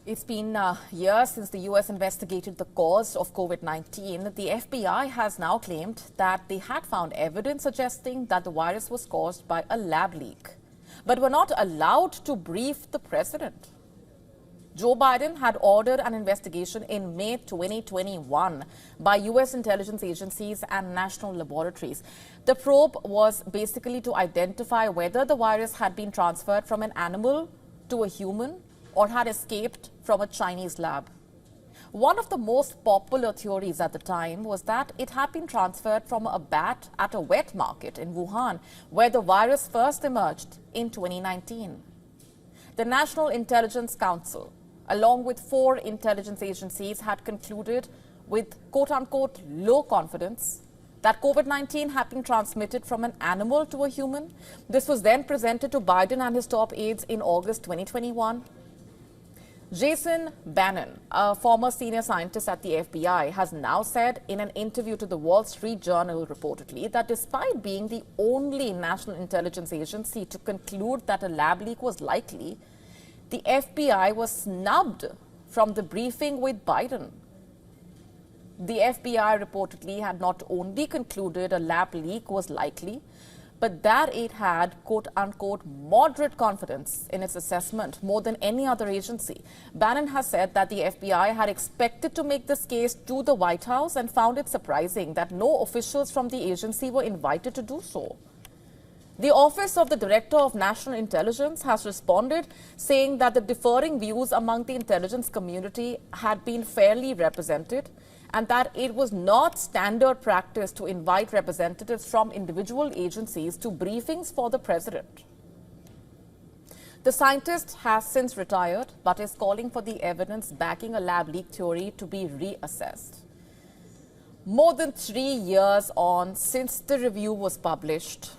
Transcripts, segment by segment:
It's been years since the US investigated the cause of COVID-19. The FBI has now claimed that they had found evidence suggesting that the virus was caused by a lab leak, but were not allowed to brief the president. Joe Biden had ordered an investigation in May 2021 by US intelligence agencies and national laboratories. The probe was basically to identify whether the virus had been transferred from an animal to a human or had escaped from a Chinese lab. One of the most popular theories at the time was that it had been transferred from a bat at a wet market in Wuhan, where the virus first emerged in 2019. The National Intelligence Council, along with 4 intelligence agencies, had concluded with quote-unquote low confidence that COVID-19 had been transmitted from an animal to a human. This was then presented to Biden and his top aides in August 2021. Jason Bannon, a former senior scientist at the FBI, has now said in an interview to the Wall Street Journal reportedly that despite being the only national intelligence agency to conclude that a lab leak was likely, the FBI was snubbed from the briefing with Biden. The FBI reportedly had not only concluded a lab leak was likely, but that it had, quote-unquote, moderate confidence in its assessment more than any other agency. Bannon has said that the FBI had expected to make this case to the White House and found it surprising that no officials from the agency were invited to do so. The Office of the Director of National Intelligence has responded, saying that the differing views among the intelligence community had been fairly represented and that it was not standard practice to invite representatives from individual agencies to briefings for the president. The scientist has since retired but is calling for the evidence backing a lab leak theory to be reassessed. More than 3 years on since the review was published,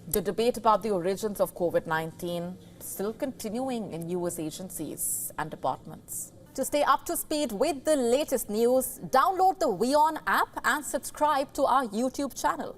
the debate about the origins of COVID-19 still continuing in US agencies and departments. To stay up to speed with the latest news, download the WION app and subscribe to our YouTube channel.